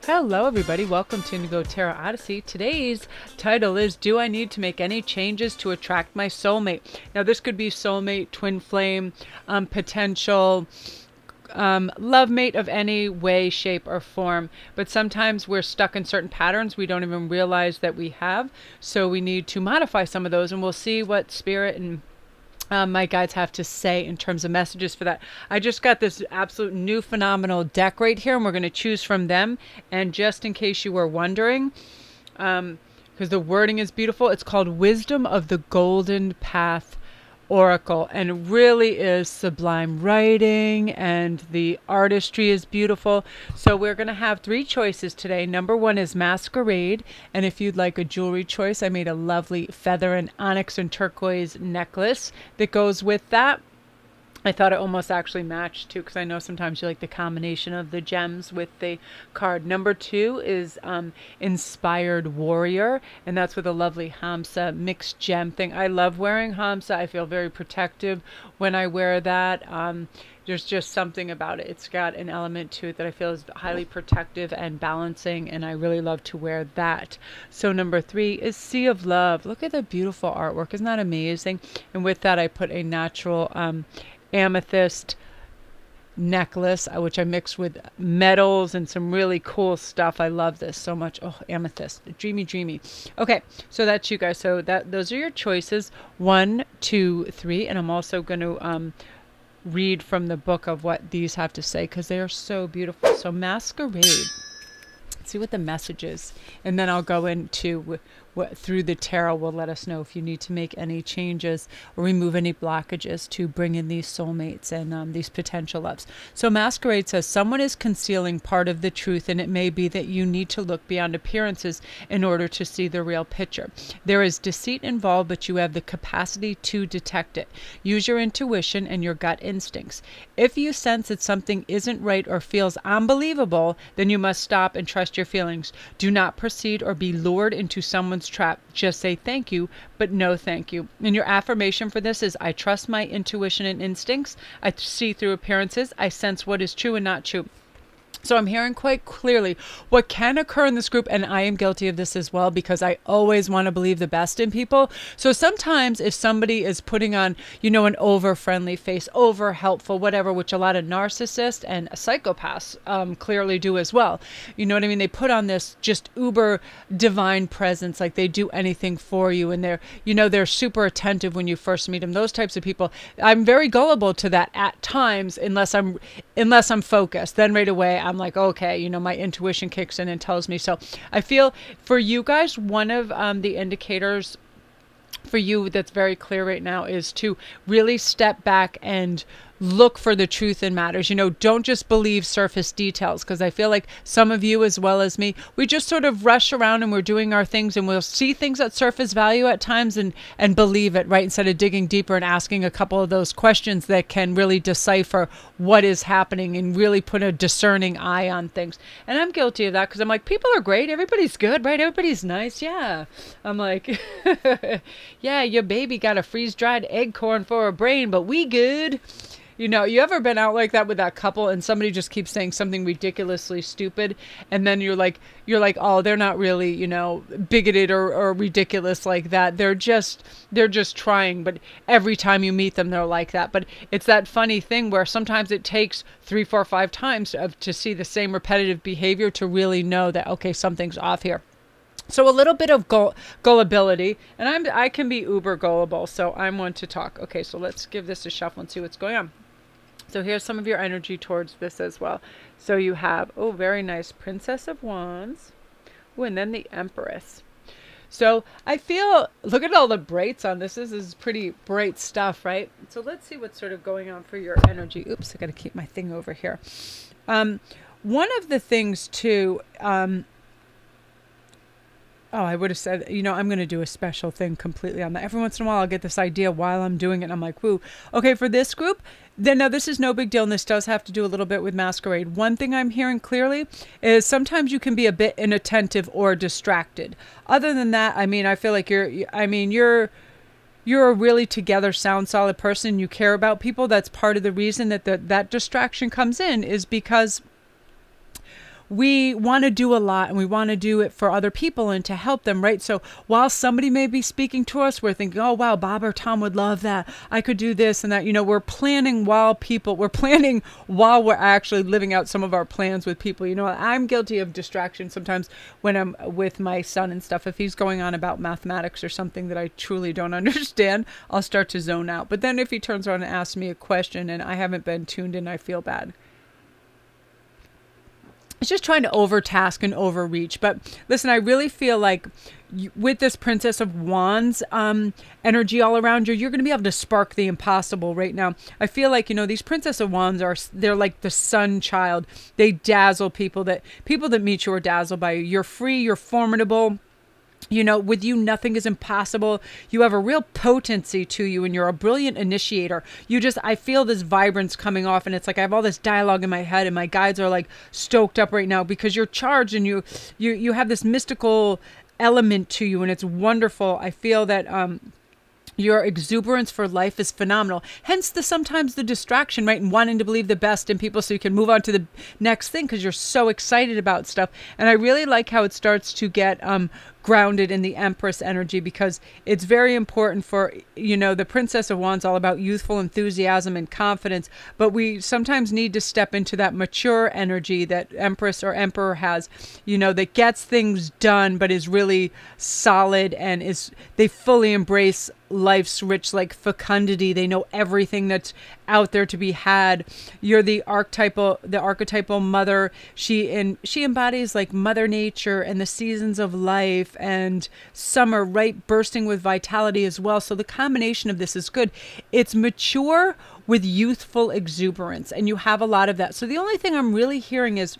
Hello everybody, welcome to Indigo Tarot Odyssey. Today's title is, Do I Need to Make Any Changes to Attract My Soulmate? Now this could be soulmate, twin flame, potential, love mate of any way, shape, or form. But sometimes we're stuck in certain patterns we don't even realize that we have. So we need to modify some of those, and we'll see what spirit and my guides have to say in terms of messages for that. I just got this absolute new phenomenal deck right here, and we're going to choose from them. And just in case you were wondering, because the wording is beautiful, it's called Wisdom of the Golden Path Oracle, and it really is sublime writing, and the artistry is beautiful. So we're going to have 3 choices today. Number 1 is Masquerade, and if you'd like a jewelry choice, I made a lovely feather and onyx and turquoise necklace that goes with that. I thought it almost actually matched too, because I know sometimes you like the combination of the gems with the card. Number 2 is Inspired Warrior, and that's with a lovely Hamsa mixed gem thing. I love wearing Hamsa. I feel very protective when I wear that. There's just something about it. It's got an element to it that I feel is highly protective and balancing, and I really love to wear that. So number 3 is Sea of Love. Look at the beautiful artwork. Isn't that amazing? And with that, I put a natural amethyst necklace, which I mixed with metals and some really cool stuff. I love this so much. Oh, amethyst, dreamy, dreamy. Okay, so that's you guys. So those are your choices, 1, 2, 3, and I'm also going to read from the book of what these have to say, because they are so beautiful. So Masquerade. Let's see what the message is, and then I'll go into what through the tarot will let us know if you need to make any changes or remove any blockages to bring in these soulmates and these potential loves. So Masquerade says, someone is concealing part of the truth, and it may be that you need to look beyond appearances in order to see the real picture. There is deceit involved, but you have the capacity to detect it. Use your intuition and your gut instincts. If you sense that something isn't right or feels unbelievable, then you must stop and trust your feelings. Do not proceed or be lured into someone's trap. Just say thank you, but no thank you. And your affirmation for this is, I trust my intuition and instincts. I see through appearances. I sense what is true and not true. So I'm hearing quite clearly what can occur in this group, and I am guilty of this as well, because I always want to believe the best in people. So sometimes if somebody is putting on, you know, an over-friendly face, over-helpful, whatever, which a lot of narcissists and psychopaths clearly do as well. You know what I mean? They put on this just uber divine presence, like they do anything for you, and they're, you know, they're super attentive when you first meet them. Those types of people, I'm very gullible to that at times, unless I'm focused. Then right away, I'm like, okay, you know, my intuition kicks in and tells me. So I feel for you guys, one of the indicators for you that's very clear right now is to really step back and look for the truth in matters. You know, don't just believe surface details, because I feel like some of you, as well as me, we just sort of rush around and we're doing our things, and we'll see things at surface value at times and believe it, right? Instead of digging deeper and asking a couple of those questions that can really decipher what is happening and really put a discerning eye on things. And I'm guilty of that, because I'm like, people are great. Everybody's good, right? Everybody's nice. Yeah. I'm like, yeah, your baby got a freeze-dried acorn for a brain, but we good. You know, you ever been out like that with that couple and somebody just keeps saying something ridiculously stupid, and then you're like, oh, they're not really, you know, bigoted or ridiculous like that. They're just trying, but every time you meet them, they're like that. But it's that funny thing where sometimes it takes 3, 4, 5 times to see the same repetitive behavior to really know that, okay, something's off here. So a little bit of gullibility, and I can be uber gullible, so I'm one to talk. Okay, so let's give this a shuffle and see what's going on. So here's some of your energy towards this as well. So you have, oh, very nice, Princess of Wands. Oh, and then the Empress. So I feel, look at all the brights on this. This is pretty bright stuff, right? So let's see what's sort of going on for your energy. Oops, I got to keep my thing over here. One of the things too, Oh, I would have said, I'm going to do a special thing completely on that. Every once in a while, I'll get this idea while I'm doing it. And I'm like, woo. Okay, for this group, then now this is no big deal. And this does have to do a little bit with Masquerade. One thing I'm hearing clearly is sometimes you can be a bit inattentive or distracted. Other than that, I mean, I feel like you're a really together, sound, solid person. You care about people. That's part of the reason that that distraction comes in, is because we want to do a lot and we want to do it for other people and to help them, right? So while somebody may be speaking to us, we're thinking, oh, wow, Bob or Tom would love that. I could do this and that. We're planning while we're actually living out some of our plans with people. I'm guilty of distraction sometimes when I'm with my son and stuff. If he's going on about mathematics or something that I truly don't understand, I'll start to zone out. But then if he turns around and asks me a question and I haven't been tuned in, I feel bad. It's just trying to overtask and overreach. But listen, I really feel like with this Princess of Wands energy all around you, you're going to be able to spark the impossible right now. I feel like, these Princess of Wands they're like the sun child. They dazzle people that meet you are dazzled by you. You're free, you're formidable. With you, nothing is impossible. You have a real potency to you and you're a brilliant initiator. I feel this vibrance coming off, and it's like I have all this dialogue in my head and my guides are like stoked up right now because you're charged and you have this mystical element to you, and it's wonderful. I feel that your exuberance for life is phenomenal. Hence sometimes the distraction, right? And wanting to believe the best in people so you can move on to the next thing because you're so excited about stuff. And I really like how it starts to get grounded in the Empress energy, because it's very important for, the Princess of Wands, all about youthful enthusiasm and confidence. But we sometimes need to step into that mature energy that Empress or Emperor has, that gets things done, but is really solid and they fully embrace life's rich, like, fecundity. They know everything that's out there to be had. You're the archetypal mother. She embodies like Mother Nature and the seasons of life and summer, right, bursting with vitality as well. So the combination of this is good. It's mature with youthful exuberance, and you have a lot of that. So the only thing I'm really hearing is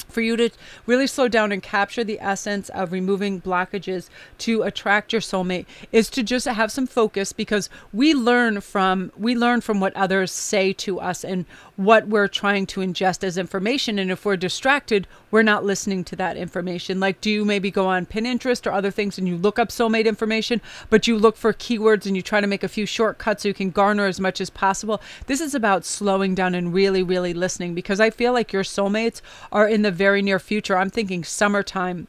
for you to really slow down and capture the essence of removing blockages to attract your soulmate is to just have some focus, because we learn from what others say to us and what we're trying to ingest as information. And if we're distracted, we're not listening to that information. Like, do you maybe go on Pinterest or other things and you look up soulmate information, but you look for keywords and you try to make a few shortcuts so you can garner as much as possible? This is about slowing down and really, really listening, because I feel like your soulmates are in the very near future. I'm thinking summertime.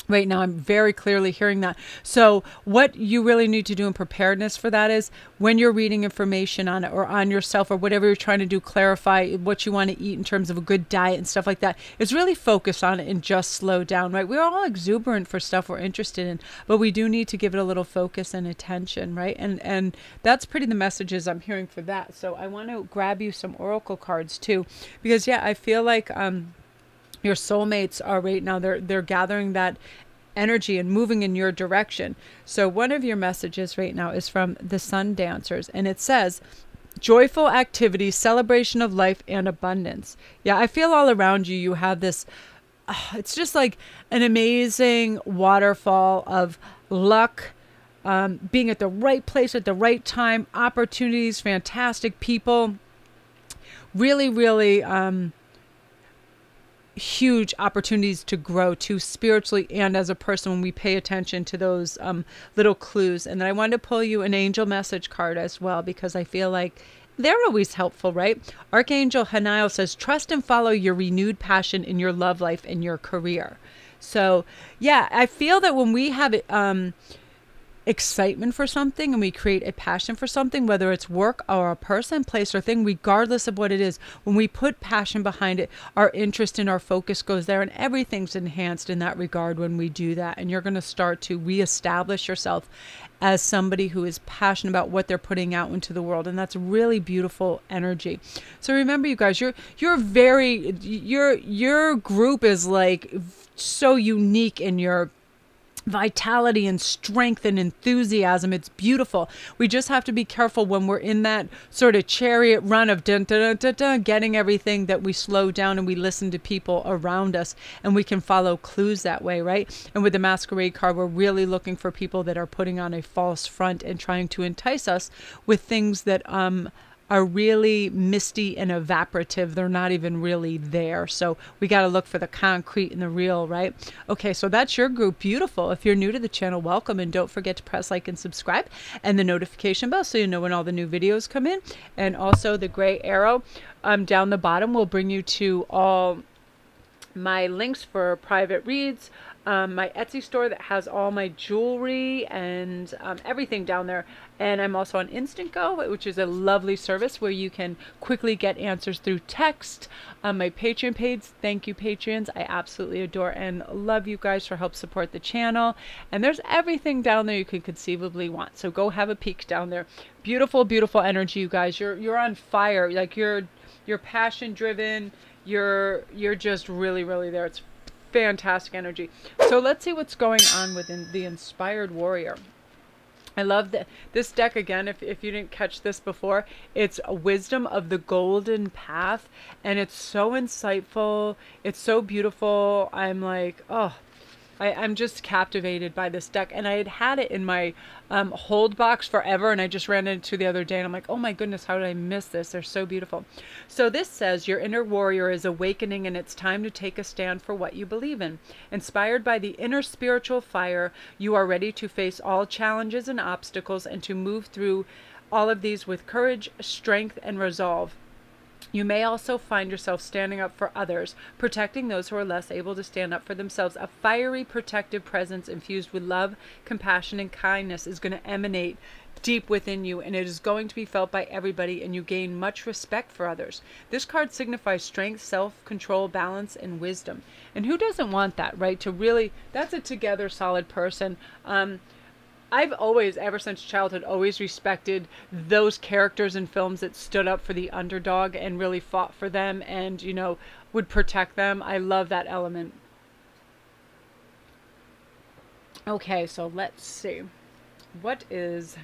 Right now, I'm very clearly hearing that. So what you really need to do in preparedness for that is when you're reading information on it or on yourself or whatever you're trying to do, clarify what you want to eat in terms of a good diet and stuff like that, is really focus on it and just slow down, right? We're all exuberant for stuff we're interested in, but we do need to give it a little focus and attention, right? And that's pretty the messages I'm hearing for that. So I want to grab you some oracle cards too, because I feel like your soulmates are right now, they're gathering that energy and moving in your direction. So one of your messages right now is from the Sun Dancers, and it says, joyful activity, celebration of life and abundance. Yeah, I feel all around you, you have this, it's just like an amazing waterfall of luck, being at the right place at the right time, opportunities, fantastic people, really, really, huge opportunities to grow too, spiritually and as a person, when we pay attention to those little clues. And then I wanted to pull you an angel message card as well, because I feel like they're always helpful, right? Archangel Haniel says, trust and follow your renewed passion in your love life and your career. So I feel that when we have excitement for something and we create a passion for something, whether it's work or a person, place, or thing, regardless of what it is, when we put passion behind it, our interest and our focus goes there, and everything's enhanced in that regard when we do that. And you're going to start to reestablish yourself as somebody who is passionate about what they're putting out into the world, and that's really beautiful energy. So remember, you guys, your group is like so unique in your vitality and strength and enthusiasm. It's beautiful. We just have to be careful when we're in that sort of chariot run of dun, dun, dun, dun, dun, getting everything, that we slow down and we listen to people around us, and we can follow clues that way, right? And with the Masquerade card, we're really looking for people that are putting on a false front and trying to entice us with things that are really misty and evaporative. They're not even really there. So we got to look for the concrete and the real, right? Okay, so that's your group. Beautiful. If you're new to the channel, welcome. And don't forget to press like and subscribe and the notification bell so you know when all the new videos come in. And also the gray arrow down the bottom will bring you to all my links for private reads, my Etsy store that has all my jewelry and everything down there. And I'm also on Instantgo, which is a lovely service where you can quickly get answers through text. My Patreon page, thank you Patreons. I absolutely adore and love you guys for help support the channel. And there's everything down there you could conceivably want. So go have a peek down there. Beautiful, beautiful energy, you guys. You're on fire. Like you're passion driven. You're just really, really there. It's fantastic energy. So let's see what's going on within the Inspired Warrior. I love this deck again. If you didn't catch this before, it's a Wisdom of the Golden Path, and it's so insightful. It's so beautiful. I'm like, oh, I'm just captivated by this deck, and I had it in my hold box forever, and I just ran into the other day, and I'm like, oh my goodness, how did I miss this? They're so beautiful. So this says, your inner warrior is awakening, and it's time to take a stand for what you believe in. Inspired by the inner spiritual fire, you are ready to face all challenges and obstacles and to move through all of these with courage, strength, and resolve. You may also find yourself standing up for others, protecting those who are less able to stand up for themselves. A fiery, protective presence infused with love, compassion, and kindness is going to emanate deep within you, and it is going to be felt by everybody, and you gain much respect for others. This card signifies strength, self-control, balance, and wisdom. And who doesn't want that, right? To really, that's a together solid person. I've always, ever since childhood, always respected those characters in films that stood up for the underdog and really fought for them and, you know, would protect them. I love that element. Okay, so let's see. What is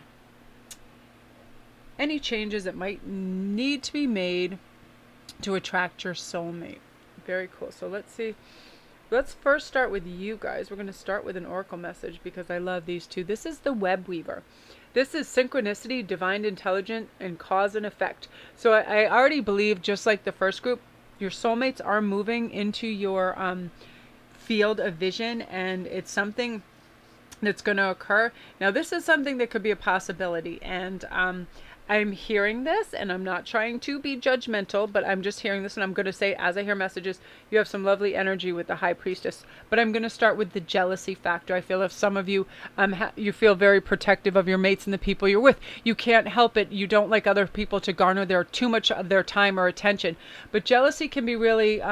any changes that might need to be made to attract your soulmate? Very cool. So let's see. Let's first start with you guys. We're going to start with an oracle message because I love these two. This is the Web Weaver. This is synchronicity, divine intelligence, and cause and effect. So I already believe, just like the first group, your soulmates are moving into your field of vision, and it's something that's going to occur. Now, this is something that could be a possibility, and I'm hearing this, and I'm not trying to be judgmental, but I'm just hearing this, and I'm going to say, as I hear messages, you have some lovely energy with the High Priestess. But I'm going to start with the jealousy factor. I feel if some of you, you feel very protective of your mates and the people you're with. You can't help it. You don't like other people to garner too much of their time or attention. But jealousy can be really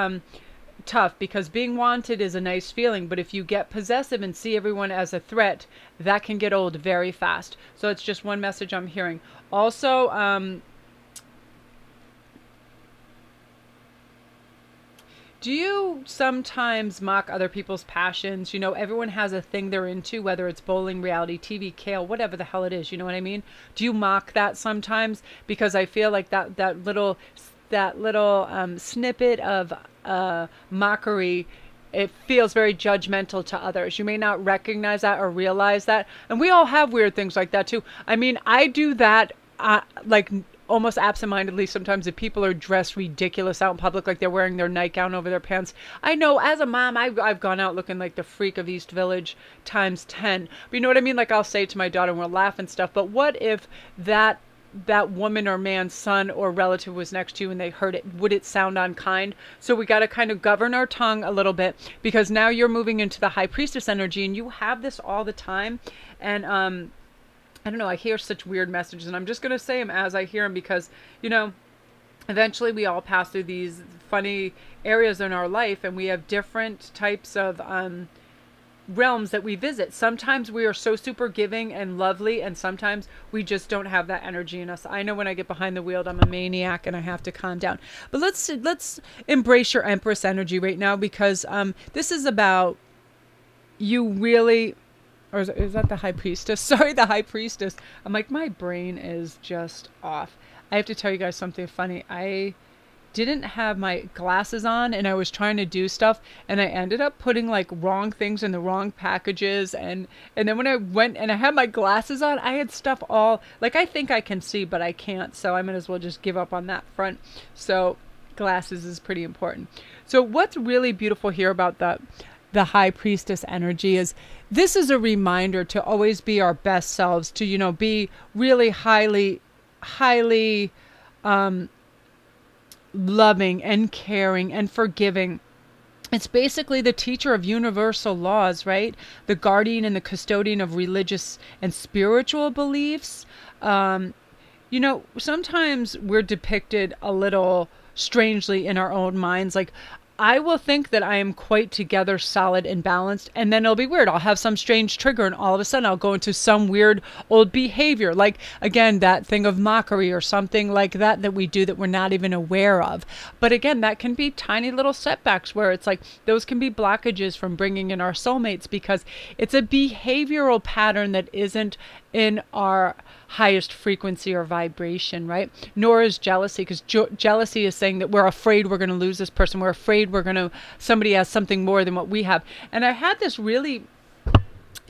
tough, because being wanted is a nice feeling, but if you get possessive and see everyone as a threat, that can get old very fast. So it's just one message I'm hearing. Also, do you sometimes mock other people's passions? You know, everyone has a thing they're into, whether it's bowling, reality TV, kale, whatever the hell it is. You know what I mean? Do you mock that sometimes? Because I feel like that little snippet of mockery, it feels very judgmental to others. You may not recognize that or realize that, and we all have weird things like that too. I mean, I do that like almost absentmindedly sometimes. If people are dressed ridiculous out in public, like they're wearing their nightgown over their pants, I know as a mom I've gone out looking like the freak of East Village times 10. But you know what I mean? Like I'll say to my daughter, and we'll laugh and stuff, but what if that woman or man's son or relative was next to you and they heard it? Would it sound unkind? So we got to kind of govern our tongue a little bit, because now you're moving into the High Priestess energy, and you have this all the time. And I don't know, I hear such weird messages, and I'm just going to say them as I hear them, because, you know, eventually we all pass through these funny areas in our life, and we have different types of realms that we visit. Sometimes we are so super giving and lovely, and sometimes we just don't have that energy in us. I know when I get behind the wheel, I'm a maniac and I have to calm down. But let's embrace your Empress energy right now, because this is about you really or is that the high priestess? Sorry, the high priestess. I'm like, my brain is just off. I have to tell you guys something funny. I didn't have my glasses on and I was trying to do stuff and I ended up putting like wrong things in the wrong packages, and then when I went and I had my glasses on, I had stuff all like, I think I can see but I can't, so I might as well just give up on that front. So glasses is pretty important. So what's really beautiful here about the high priestess energy is this is a reminder to always be our best selves, to, you know, be really highly loving and caring and forgiving. It's basically the teacher of universal laws, right? The guardian and the custodian of religious and spiritual beliefs. You know, sometimes we're depicted a little strangely in our own minds. Like, I will think that I am quite together, solid, and balanced, and then it'll be weird. I'll have some strange trigger, and all of a sudden I'll go into some weird old behavior. Like, again, that thing of mockery or something like that that we do that we're not even aware of. But again, that can be tiny little setbacks where it's like, those can be blockages from bringing in our soulmates, because it's a behavioral pattern that isn't in our highest frequency or vibration, right? Nor is jealousy, because jealousy is saying that we're afraid we're going to lose this person. We're afraid somebody has something more than what we have. And I had this really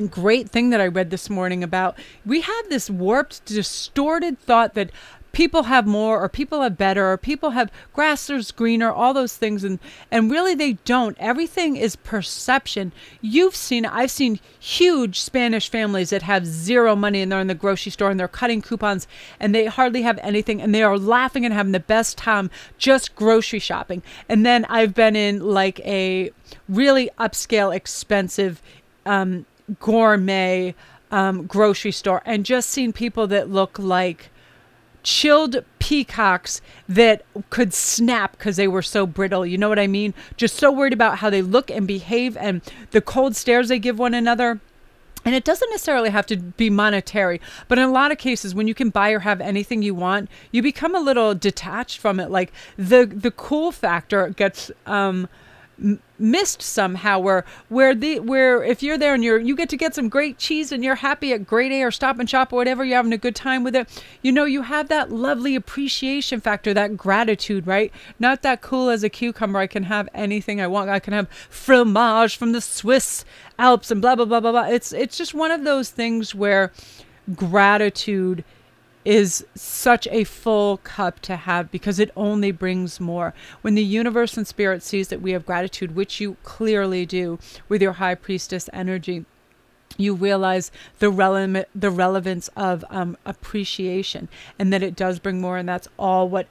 great thing that I read this morning about, we have this warped, distorted thought that people have more, or people have better, or people have grass is greener, all those things. And really they don't. Everything is perception. I've seen huge Spanish families that have zero money and they're in the grocery store and they're cutting coupons and they hardly have anything and they are laughing and having the best time just grocery shopping. And then I've been in like a really upscale, expensive, gourmet, grocery store and just seen people that look like chilled peacocks that could snap because they were so brittle. You know what I mean? Just so worried about how they look and behave and the cold stares they give one another. And it doesn't necessarily have to be monetary, but in a lot of cases, when you can buy or have anything you want, you become a little detached from it. Like the cool factor gets missed somehow, where if you're there and you get to get some great cheese and you're happy at Grade A or Stop and Shop or whatever, you're having a good time with it, you know, you have that lovely appreciation factor, that gratitude, right? Not that cool as a cucumber, I can have anything I want, I can have fromage from the Swiss Alps and blah blah blah blah blah. It's just one of those things where gratitude is such a full cup to have, because it only brings more. When the universe and spirit sees that we have gratitude, which you clearly do with your high priestess energy, you realize the relevance of appreciation, and that it does bring more. And that's all what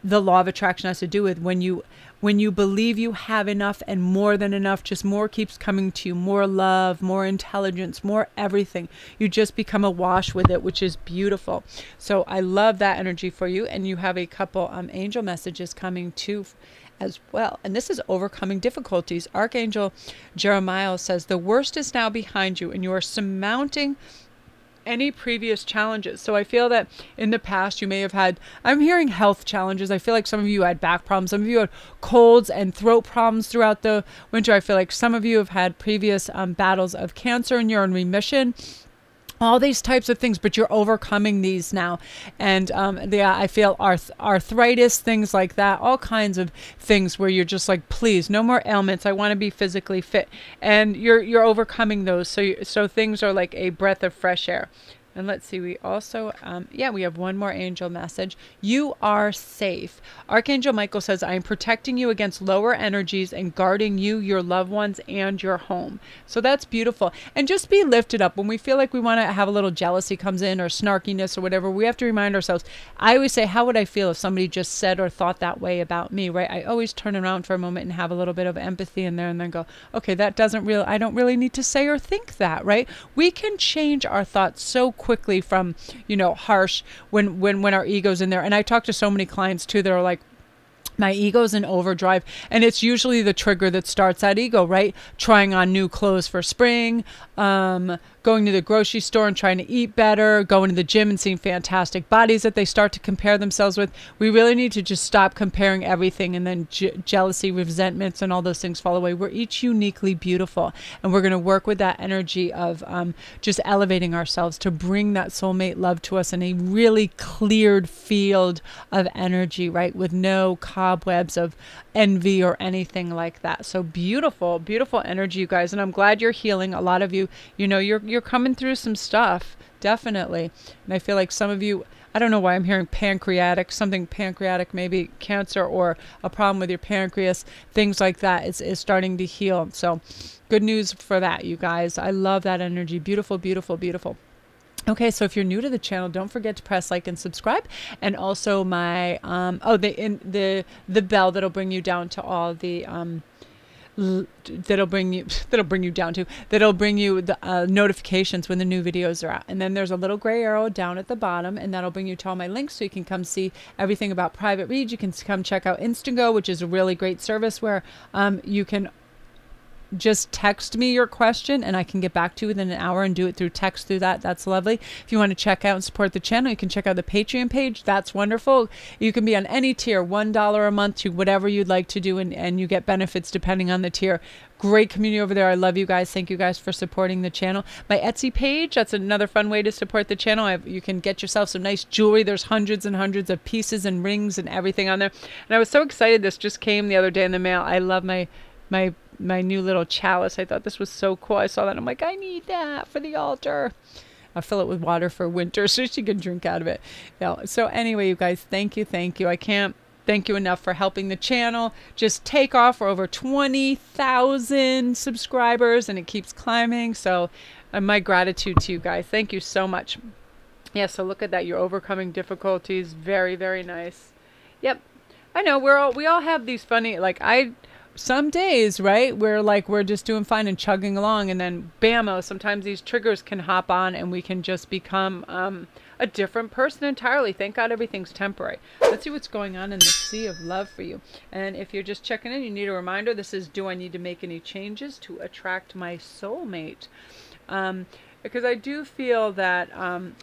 the law of attraction has to do with. When you believe you have enough and more than enough, just more keeps coming to you, more love, more intelligence, more everything. You just become awash with it, which is beautiful. So I love that energy for you. And you have a couple angel messages coming too as well. And this is overcoming difficulties. Archangel Jeremiah says, the worst is now behind you and you are surmounting any previous challenges. So I feel that in the past you may have had, I'm hearing health challenges. I feel like some of you had back problems. Some of you had colds and throat problems throughout the winter. I feel like some of you have had previous battles of cancer and you're in remission. All these types of things, but you're overcoming these now. And I feel arthritis, things like that, all kinds of things where you're just like, please, no more ailments. I want to be physically fit. And you're overcoming those. So things are like a breath of fresh air. And let's see, we also, we have one more angel message. You are safe. Archangel Michael says, I am protecting you against lower energies and guarding you, your loved ones, and your home. So that's beautiful. And just be lifted up. When we feel like we want to have a little jealousy comes in or snarkiness or whatever, we have to remind ourselves. I always say, how would I feel if somebody just said or thought that way about me, right? I always turn around for a moment and have a little bit of empathy in there and then go, okay, I don't really need to say or think that, right? We can change our thoughts so quickly from, harsh when our ego's in there. And I talk to so many clients too that are like, My ego's in overdrive, and it's usually the trigger that starts that ego, right? Trying on new clothes for spring, going to the grocery store and trying to eat better, going to the gym and seeing fantastic bodies that they start to compare themselves with. We really need to just stop comparing everything, and then jealousy, resentments, and all those things fall away. We're each uniquely beautiful, and we're going to work with that energy of just elevating ourselves to bring that soulmate love to us in a really cleared field of energy, right? With no cobwebs of envy or anything like that. So beautiful, beautiful energy, you guys. And I'm glad you're healing. A lot of you, you know, you're coming through some stuff, definitely. And I feel like some of you, I don't know why I'm hearing pancreatic, something pancreatic, maybe cancer or a problem with your pancreas, things like that is starting to heal. So good news for that, you guys. I love that energy. Beautiful, beautiful, beautiful. Okay, so if you're new to the channel, don't forget to press like and subscribe, and also my the bell that'll bring you down to all the that'll bring you the notifications when the new videos are out. And then there's a little gray arrow down at the bottom, and that'll bring you to all my links, so you can come see everything about private reads. You can come check out Instantgo, which is a really great service where you can just text me your question and I can get back to you within an hour and do it through text through that. That's lovely. If you want to check out and support the channel, you can check out the Patreon page. That's wonderful. You can be on any tier, $1 a month to whatever you'd like to do, and you get benefits depending on the tier. Great community over there. I love you guys. Thank you guys for supporting the channel. My Etsy page, that's another fun way to support the channel. You can get yourself some nice jewelry. There's hundreds and hundreds of pieces and rings and everything on there. And I was so excited. This just came the other day in the mail. I love my new little chalice. I thought this was so cool. I saw that. I'm like, I need that for the altar. I'll fill it with water for winter so she can drink out of it. Yeah. So anyway, you guys, thank you. Thank you. I can't thank you enough for helping the channel just take off. For over 20,000 subscribers, and it keeps climbing. So my gratitude to you guys. Thank you so much. Yeah. So look at that. You're overcoming difficulties. Very, very nice. Yep. I know we all have these funny, like some days, right, we're just doing fine and chugging along, and then bammo, sometimes these triggers can hop on and we can just become a different person entirely. Thank God everything's temporary. Let's see what's going on in the sea of love for you. And if you're just checking in, you need a reminder. This is, do I need to make any changes to attract my soulmate? Because I do feel that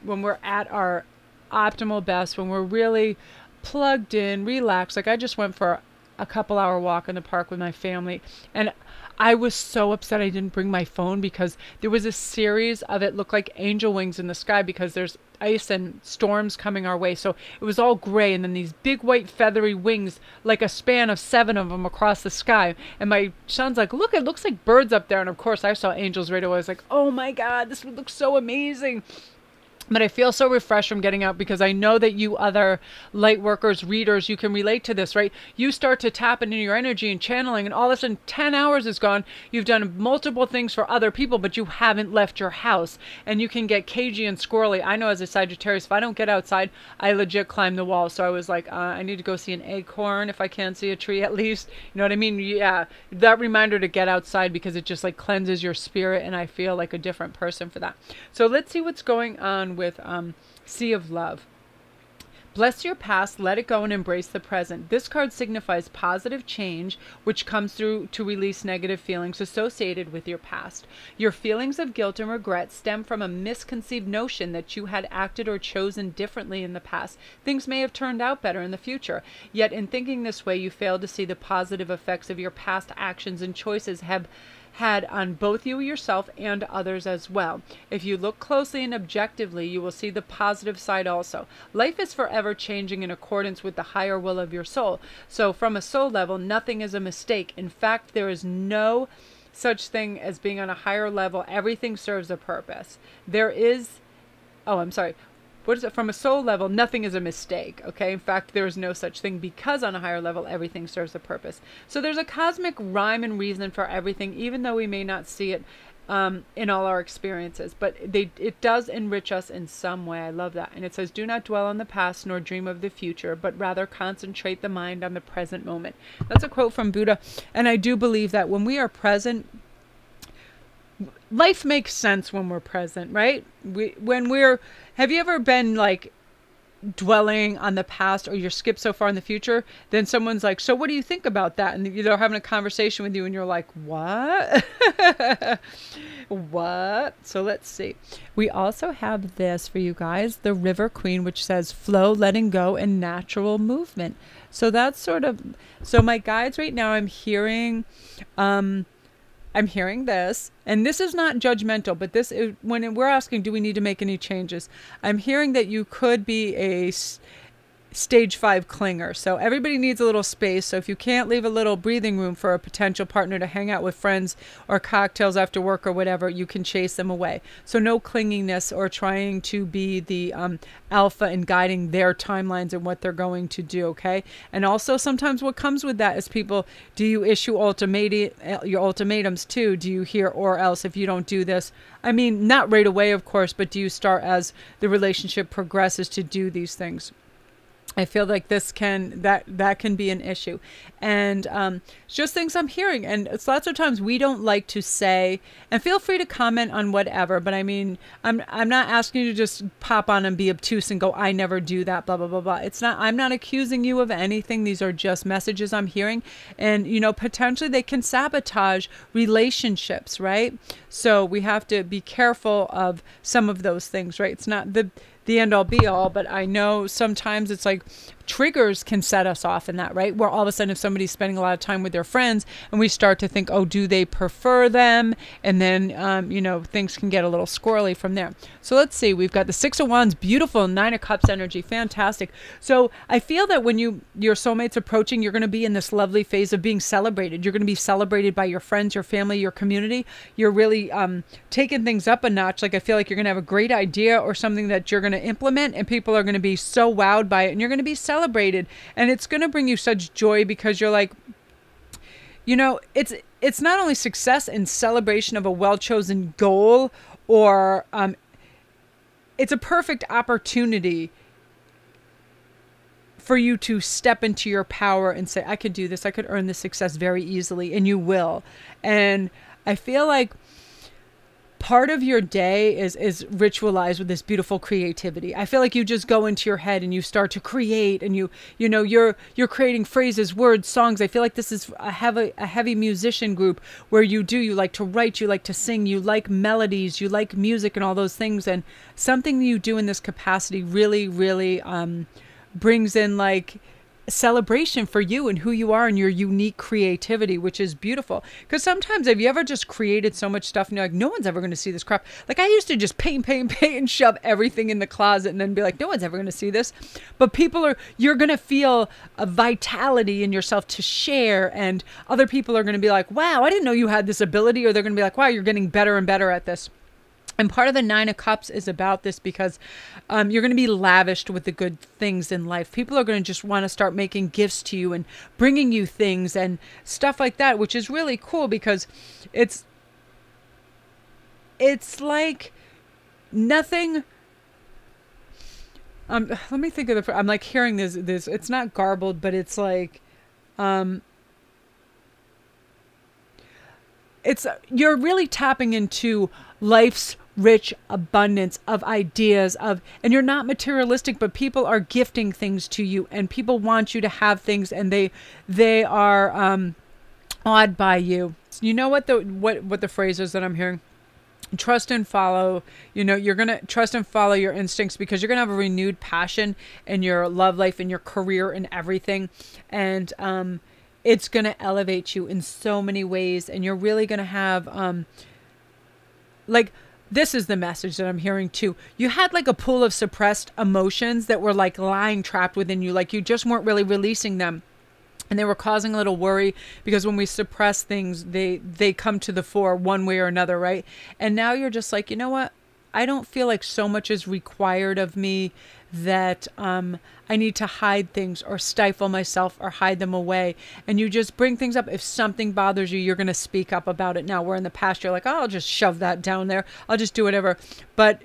when we're at our optimal best, when we're really plugged in, relaxed, like I just went for a couple-hour walk in the park with my family, and I was so upset I didn't bring my phone, because there was a series of, it looked like angel wings in the sky, because there's ice and storms coming our way. So it was all gray, and then these big white feathery wings, like a span of 7 of them across the sky. And my son's like, look, it looks like birds up there. And of course I saw angels right away. I was like, oh my God, this would look so amazing. But I feel so refreshed from getting out, because I know that you other light workers, readers, you can relate to this, right? You start to tap into your energy and channeling, and all of a sudden 10 hours is gone. You've done multiple things for other people, but you haven't left your house, and you can get cagey and squirrely. I know as a Sagittarius, if I don't get outside, I legit climb the wall. So I was like, I need to go see an acorn if I can't see a tree at least. You know what I mean? Yeah, that reminder to get outside, because it just like cleanses your spirit, and I feel like a different person for that. So let's see what's going on with Sea of Love. Bless your past, let it go, and embrace the present. This card signifies positive change, which comes through to release negative feelings associated with your past. Your feelings of guilt and regret stem from a misconceived notion that you had acted or chosen differently in the past. Things may have turned out better in the future, yet in thinking this way, you fail to see the positive effects of your past actions and choices have had on both you yourself and others as well. If you look closely and objectively, you will see the positive side also. Life is forever changing in accordance with the higher will of your soul. So from a soul level, nothing is a mistake. In fact, there is no such thing as being on a higher level. Everything serves a purpose. There is, oh, I'm sorry. What is it? From a soul level, nothing is a mistake, okay? In fact, there is no such thing, because on a higher level, everything serves a purpose. So there's a cosmic rhyme and reason for everything, even though we may not see it in all our experiences. But it does enrich us in some way. I love that. And it says, do not dwell on the past nor dream of the future, but rather concentrate the mind on the present moment. That's a quote from Buddha. And I do believe that when we are present, life makes sense when we're present, right? Have you ever been like dwelling on the past, or you're skipped so far in the future, then someone's like, so what do you think about that? And they're having a conversation with you and you're like, what? What? So let's see. We also have this for you guys, the River Queen, which says flow, letting go, and natural movement. So that's sort of, so my guides right now, I'm hearing this, and this is not judgmental, but this is when we're asking, do we need to make any changes? I'm hearing that you could be a stage 5 clinger. So everybody needs a little space. So if you can't leave a little breathing room for a potential partner to hang out with friends or cocktails after work or whatever, you can chase them away. So no clinginess or trying to be the alpha and guiding their timelines and what they're going to do. Okay. And also sometimes what comes with that is people, do you issue your ultimatums too? Do you hear, or else if you don't do this? I mean, not right away, of course, but do you start as the relationship progresses to do these things? I feel like that can be an issue, and just things I'm hearing. And it's lots of times we don't like to say, and feel free to comment on whatever. But I mean, I'm not asking you to just pop on and be obtuse and go, I never do that, blah blah blah blah. It's not. I'm not accusing you of anything. These are just messages I'm hearing, and potentially they can sabotage relationships, right? So we have to be careful of some of those things, right? It's not the end all be all, but I know sometimes it's like triggers can set us off in that, right? Where all of a sudden if somebody's spending a lot of time with their friends and we start to think, oh, do they prefer them? And then, things can get a little squirrely from there. So let's see, we've got the 6 of Wands, beautiful, 9 of Cups energy, fantastic. So I feel that when your soulmate's approaching, you're going to be in this lovely phase of being celebrated. You're going to be celebrated by your friends, your family, your community. You're really taking things up a notch. Like I feel like you're going to have a great idea or something that you're going to implement, and people are going to be so wowed by it, and you're going to be celebrated, and it's going to bring you such joy because you're like, it's not only success and celebration of a well-chosen goal, or it's a perfect opportunity for you to step into your power and say, I could do this, I could earn this success very easily, and you will. And I feel like part of your day is ritualized with this beautiful creativity. I feel like you just go into your head and you start to create, and you're creating phrases, words, songs. I feel like this is a heavy musician group where you like to write, you like to sing, you like melodies, you like music and all those things. And something you do in this capacity really, really brings in like celebration for you and who you are and your unique creativity, which is beautiful. Because sometimes, have you ever just created so much stuff and you're like, no one's ever going to see this crap? Like I used to just paint and shove everything in the closet and then be like, no one's ever going to see this. But you're going to feel a vitality in yourself to share, and other people are going to be like, wow, I didn't know you had this ability, or they're going to be like, wow, you're getting better and better at this. And part of the 9 of Cups is about this because you're going to be lavished with the good things in life. People are going to just want to start making gifts to you and bringing you things and stuff like that, which is really cool because it's like nothing. Let me think of I'm like hearing this. It's not garbled, but it's like, you're really tapping into life's rich abundance of ideas and you're not materialistic, but people are gifting things to you, and people want you to have things, and they are awed by you. You know what the phrase is that I'm hearing? Trust and follow. You're going to trust and follow your instincts, because you're going to have a renewed passion in your love life, in your career, and everything. And it's going to elevate you in so many ways, and you're really going to have this is the message that I'm hearing too. You had like a pool of suppressed emotions that were like lying trapped within you. Like you just weren't really releasing them. And they were causing a little worry, because when we suppress things, they come to the fore one way or another, right? And now you're just like, you know what? I don't feel like so much is required of me that I need to hide things or stifle myself or hide them away. And you just bring things up. If something bothers you, you're going to speak up about it now. Where in the past, you're like, oh, I'll just shove that down there. I'll just do whatever. But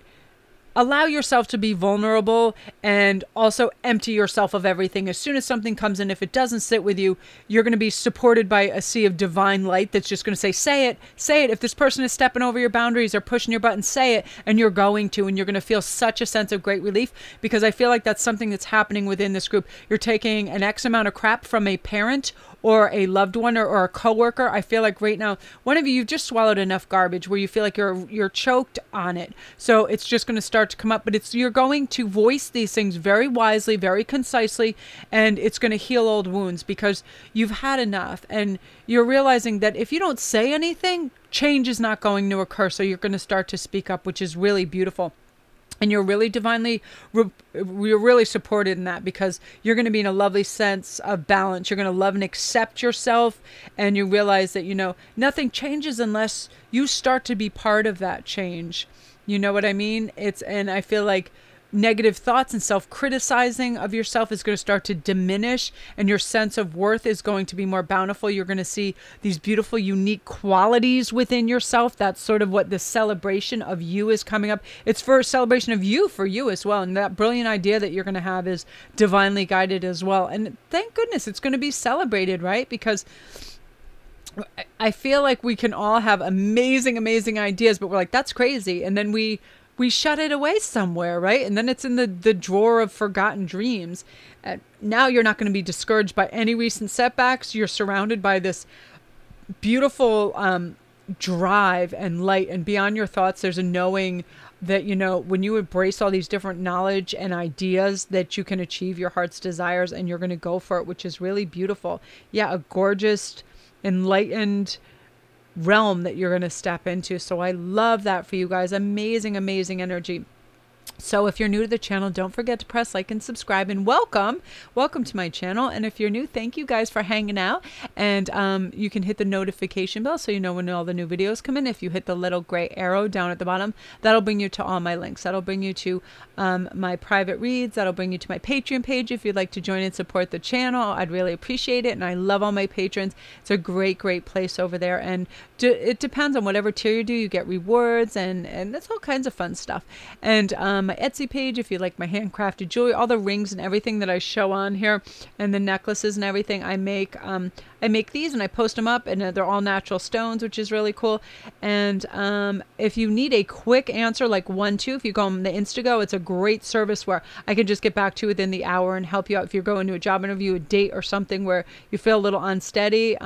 allow yourself to be vulnerable and also empty yourself of everything. As soon as something comes in, if it doesn't sit with you, you're going to be supported by a sea of divine light that's just going to say it, say it. If this person is stepping over your boundaries or pushing your button, say it, and you're going to, and you're going to feel such a sense of great relief, because I feel like that's something that's happening within this group. You're taking an X amount of crap from a parent or a loved one or a coworker. I feel like right now, one of you've just swallowed enough garbage where you feel like you're choked on it. So it's just going to start to come up, but you're going to voice these things very wisely, very concisely, and it's going to heal old wounds because you've had enough. And you're realizing that if you don't say anything, change is not going to occur. So you're going to start to speak up, which is really beautiful. And you're really you're really supported in that, because you're going to be in a lovely sense of balance. You're going to love and accept yourself. And you realize that, nothing changes unless you start to be part of that change. You know what I mean? And I feel like negative thoughts and self-criticizing of yourself is going to start to diminish, and your sense of worth is going to be more bountiful. You're going to see these beautiful, unique qualities within yourself. That's sort of what the celebration of you is coming up. It's for a celebration of you, for you as well. And that brilliant idea that you're going to have is divinely guided as well. And thank goodness it's going to be celebrated, right? Because I feel like we can all have amazing, amazing ideas, but we're like, that's crazy. And then we shut it away somewhere, right? And then it's in the drawer of forgotten dreams. Now you're not going to be discouraged by any recent setbacks. You're surrounded by this beautiful drive and light, and beyond your thoughts, there's a knowing that, when you embrace all these different knowledge and ideas, that you can achieve your heart's desires, and you're going to go for it, which is really beautiful. Yeah, a gorgeous, enlightened realm that you're going to step into. So I love that for you guys. Amazing, amazing energy. So if you're new to the channel, don't forget to press like and subscribe, and welcome to my channel. And if you're new, thank you guys for hanging out. And you can hit the notification bell so you know when all the new videos come in. If you hit the little gray arrow down at the bottom, that'll bring you to all my links. That'll bring you to my private reads. That'll bring you to my Patreon page if you'd like to join and support the channel. I'd really appreciate it. And I love all my patrons. It's a great, great place over there. And it depends on whatever tier you do. You get rewards, and that's all kinds of fun stuff. And my Etsy page, if you like my handcrafted jewelry, all the rings and everything that I show on here, and the necklaces and everything I make these and I post them up, and they're all natural stones, which is really cool. And if you need a quick answer, like 1-2, if you go on the Instantgo, it's a great service where I can just get back to you within the hour and help you out if you're going to a job interview, a date, or something where you feel a little unsteady.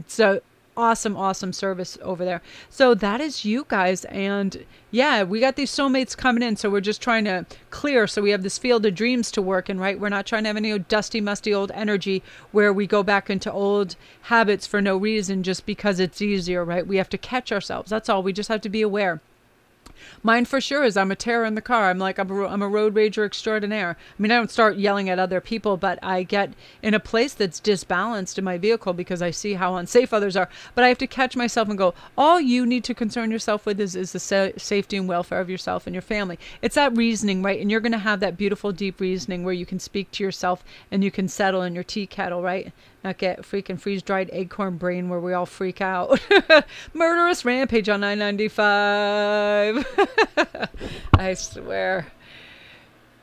So awesome service over there. So that is you guys. And yeah, we got these soulmates coming in, so we're just trying to clear, so we have this field of dreams to work in, right? We're not trying to have any dusty, musty old energy where we go back into old habits for no reason, just because it's easier, right? We have to catch ourselves. That's all. We just have to be aware. Mine for sure is I'm a terror in the car. I'm a road rager extraordinaire. I mean, I don't start yelling at other people, but I get in a place that's disbalanced in my vehicle because I see how unsafe others are. But I have to catch myself and go, all you need to concern yourself with is the safety and welfare of yourself and your family. It's that reasoning, right? And you're going to have that beautiful, deep reasoning where you can speak to yourself and you can settle in your tea kettle, right? Not get freaking freeze-dried acorn brain where we all freak out. Murderous rampage on 995. I swear.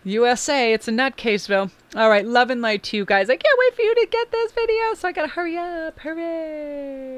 USA, it's a nutcaseville. All right, love and light to you guys. I can't wait for you to get this video, so I gotta hurry up. Hurry.